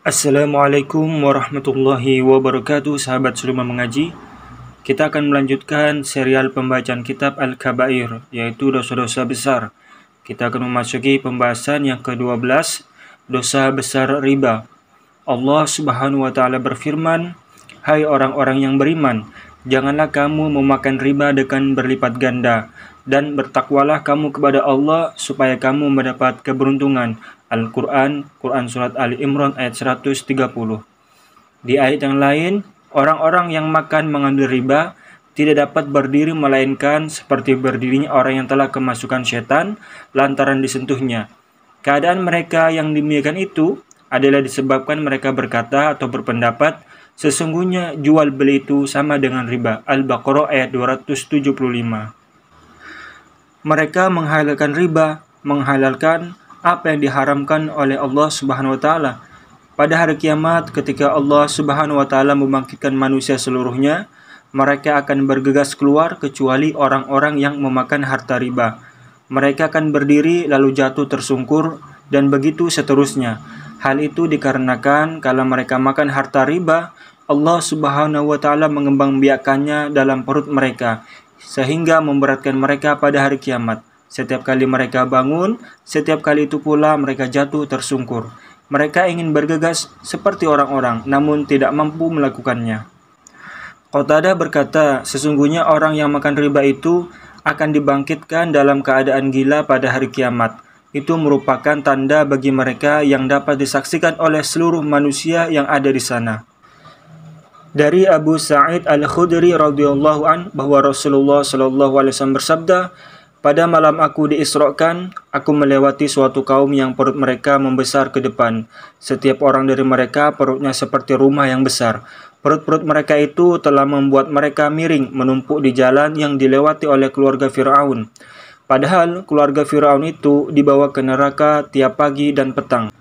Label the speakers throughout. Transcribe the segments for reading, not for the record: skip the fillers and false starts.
Speaker 1: Assalamualaikum warahmatullahi wabarakatuh, sahabat Sulaiman mengaji. Kita akan melanjutkan serial pembacaan kitab Al-Kabair, yaitu dosa-dosa besar. Kita akan memasuki pembahasan yang ke-12, dosa besar riba. Allah Subhanahu wa taala berfirman, "Hai orang-orang yang beriman, janganlah kamu memakan riba dengan berlipat ganda, dan bertakwalah kamu kepada Allah supaya kamu mendapat keberuntungan." Al-Quran, Quran Surat Ali Imran ayat 130. Di ayat yang lain, orang-orang yang makan mengambil riba tidak dapat berdiri melainkan seperti berdirinya orang yang telah kemasukan setan lantaran disentuhnya. Keadaan mereka yang demikian itu adalah disebabkan mereka berkata atau berpendapat, sesungguhnya jual beli itu sama dengan riba. Al-Baqarah ayat 275. Mereka menghalalkan riba, menghalalkan apa yang diharamkan oleh Allah Subhanahu wa taala. Pada hari kiamat ketika Allah Subhanahu wa taala membangkitkan manusia seluruhnya, mereka akan bergegas keluar kecuali orang-orang yang memakan harta riba. Mereka akan berdiri lalu jatuh tersungkur dan begitu seterusnya. Hal itu dikarenakan kalau mereka makan harta riba, Allah Subhanahu wa taala mengembangbiakannya dalam perut mereka sehingga memberatkan mereka pada hari kiamat. Setiap kali mereka bangun, setiap kali itu pula mereka jatuh tersungkur. Mereka ingin bergegas seperti orang-orang, namun tidak mampu melakukannya. Qatadah berkata, sesungguhnya orang yang makan riba itu akan dibangkitkan dalam keadaan gila pada hari kiamat. Itu merupakan tanda bagi mereka yang dapat disaksikan oleh seluruh manusia yang ada di sana. Dari Abu Sa'id Al-Khudri radhiyallahu an bahwa Rasulullah sallallahu alaihi wasallam bersabda, "Pada malam aku diisrakan, aku melewati suatu kaum yang perut mereka membesar ke depan. Setiap orang dari mereka perutnya seperti rumah yang besar. Perut-perut mereka itu telah membuat mereka miring menumpuk di jalan yang dilewati oleh keluarga Fir'aun. Padahal keluarga Fir'aun itu dibawa ke neraka tiap pagi dan petang.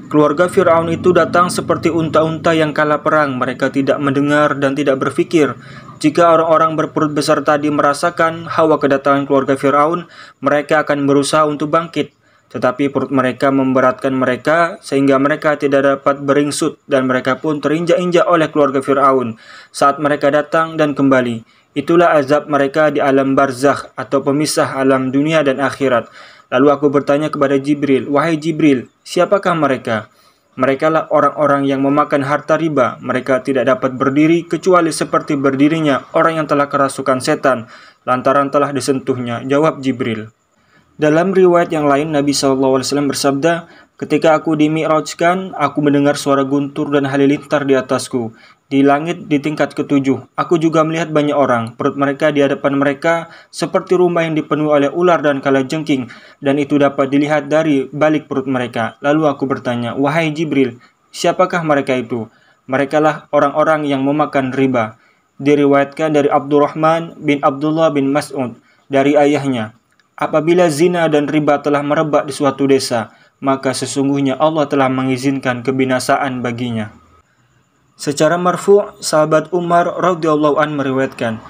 Speaker 1: Keluarga Fir'aun itu datang seperti unta-unta yang kalah perang. Mereka tidak mendengar dan tidak berpikir. Jika orang-orang berperut besar tadi merasakan hawa kedatangan keluarga Fir'aun, mereka akan berusaha untuk bangkit. Tetapi perut mereka memberatkan mereka sehingga mereka tidak dapat beringsut dan mereka pun terinjak-injak oleh keluarga Fir'aun saat mereka datang dan kembali. Itulah azab mereka di alam barzakh atau pemisah alam dunia dan akhirat. Lalu aku bertanya kepada Jibril, wahai Jibril, siapakah mereka? Merekalah orang-orang yang memakan harta riba. Mereka tidak dapat berdiri kecuali seperti berdirinya orang yang telah kerasukan setan lantaran telah disentuhnya. Jawab Jibril. Dalam riwayat yang lain, Nabi SAW bersabda, ketika aku dimi'rajkan, aku mendengar suara guntur dan halilintar di atasku. Di langit di tingkat ketujuh, aku juga melihat banyak orang. Perut mereka di hadapan mereka seperti rumah yang dipenuhi oleh ular dan kalajengking, dan itu dapat dilihat dari balik perut mereka. Lalu aku bertanya, wahai Jibril, siapakah mereka itu? Merekalah orang-orang yang memakan riba. Diriwayatkan dari Abdurrahman bin Abdullah bin Mas'ud dari ayahnya, apabila zina dan riba telah merebak di suatu desa, maka sesungguhnya Allah telah mengizinkan kebinasaan baginya. Secara marfu', sahabat Umar radhiyallahu an meriwayatkan,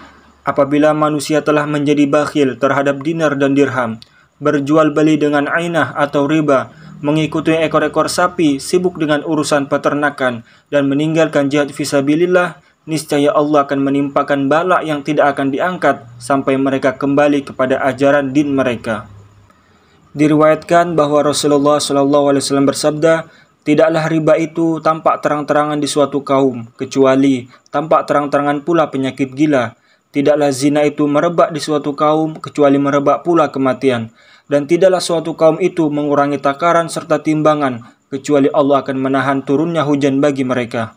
Speaker 1: apabila manusia telah menjadi bakhil terhadap dinar dan dirham, berjual beli dengan ainah atau riba, mengikuti ekor-ekor sapi, sibuk dengan urusan peternakan, dan meninggalkan jihad fisabilillah, niscaya Allah akan menimpakan bala yang tidak akan diangkat sampai mereka kembali kepada ajaran din mereka. Diriwayatkan bahwa Rasulullah SAW bersabda, tidaklah riba itu tampak terang-terangan di suatu kaum, kecuali tampak terang-terangan pula penyakit gila. Tidaklah zina itu merebak di suatu kaum, kecuali merebak pula kematian. Dan tidaklah suatu kaum itu mengurangi takaran serta timbangan, kecuali Allah akan menahan turunnya hujan bagi mereka.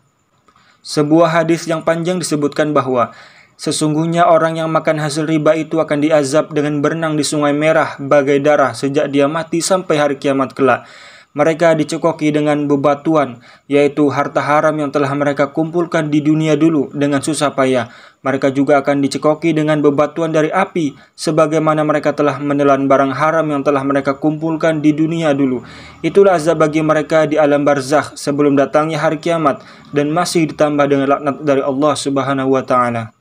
Speaker 1: Sebuah hadis yang panjang disebutkan bahwa sesungguhnya orang yang makan hasil riba itu akan diazab dengan berenang di sungai merah bagai darah sejak dia mati sampai hari kiamat kelak. Mereka dicekoki dengan bebatuan, yaitu harta haram yang telah mereka kumpulkan di dunia dulu dengan susah payah. Mereka juga akan dicekoki dengan bebatuan dari api, sebagaimana mereka telah menelan barang haram yang telah mereka kumpulkan di dunia dulu. Itulah azab bagi mereka di alam barzakh sebelum datangnya hari kiamat, dan masih ditambah dengan laknat dari Allah Subhanahu wa taala.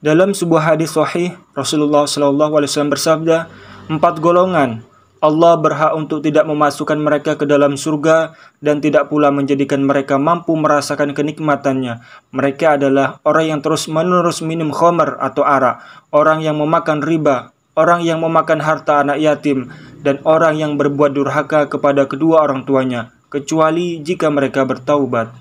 Speaker 1: Dalam sebuah hadis sahih, Rasulullah SAW bersabda, 4 golongan Allah berhak untuk tidak memasukkan mereka ke dalam surga dan tidak pula menjadikan mereka mampu merasakan kenikmatannya. Mereka adalah orang yang terus-menerus minum khamar atau arak, orang yang memakan riba, orang yang memakan harta anak yatim, dan orang yang berbuat durhaka kepada kedua orang tuanya, kecuali jika mereka bertaubat.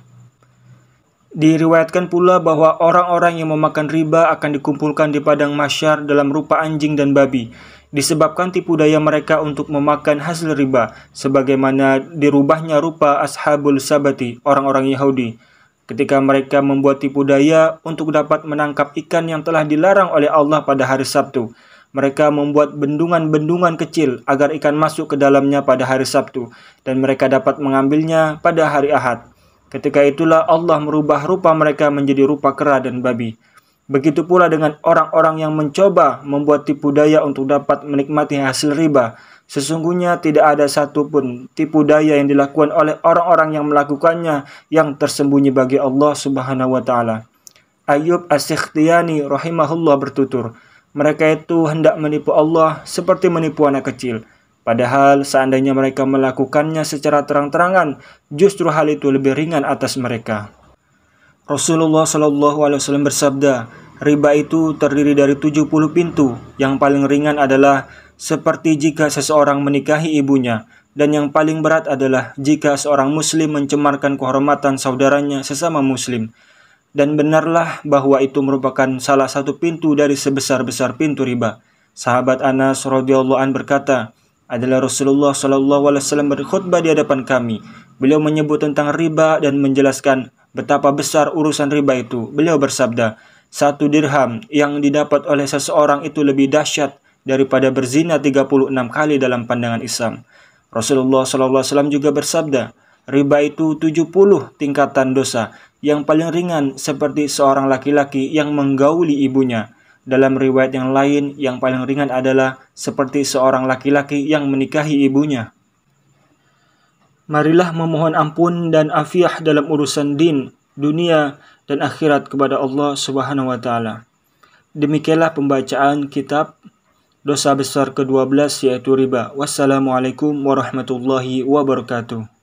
Speaker 1: Diriwayatkan pula bahwa orang-orang yang memakan riba akan dikumpulkan di padang mahsyar dalam rupa anjing dan babi, disebabkan tipu daya mereka untuk memakan hasil riba, sebagaimana dirubahnya rupa ashabul sabati, orang-orang Yahudi, ketika mereka membuat tipu daya untuk dapat menangkap ikan yang telah dilarang oleh Allah pada hari Sabtu. Mereka membuat bendungan-bendungan kecil agar ikan masuk ke dalamnya pada hari Sabtu, dan mereka dapat mengambilnya pada hari Ahad. Ketika itulah Allah merubah rupa mereka menjadi rupa kera dan babi. Begitu pula dengan orang-orang yang mencoba membuat tipu daya untuk dapat menikmati hasil riba. Sesungguhnya tidak ada satupun tipu daya yang dilakukan oleh orang-orang yang melakukannya yang tersembunyi bagi Allah Subhanahu wa taala. Ayyub As-Sikhtiyani rahimahullah bertutur, mereka itu hendak menipu Allah seperti menipu anak kecil. Padahal seandainya mereka melakukannya secara terang-terangan, justru hal itu lebih ringan atas mereka. Rasulullah SAW bersabda, riba itu terdiri dari 70 pintu. Yang paling ringan adalah seperti jika seseorang menikahi ibunya, dan yang paling berat adalah jika seorang muslim mencemarkan kehormatan saudaranya sesama muslim. Dan benarlah bahwa itu merupakan salah satu pintu dari sebesar-besar pintu riba. Sahabat Anas radhiyallahu an berkata, adalah Rasulullah SAW berkhutbah di hadapan kami. Beliau menyebut tentang riba dan menjelaskan betapa besar urusan riba itu. Beliau bersabda, 1 dirham yang didapat oleh seseorang itu lebih dahsyat daripada berzina 36 kali dalam pandangan Islam. Rasulullah SAW juga bersabda, riba itu 70 tingkatan dosa. Yang paling ringan seperti seorang laki-laki yang menggauli ibunya. Dalam riwayat yang lain, yang paling ringan adalah seperti seorang laki-laki yang menikahi ibunya. Marilah memohon ampun dan afiah dalam urusan din, dunia, dan akhirat kepada Allah Subhanahu wa taala. Demikianlah pembacaan kitab dosa besar ke-12 yaitu riba. Wassalamualaikum warahmatullahi wabarakatuh.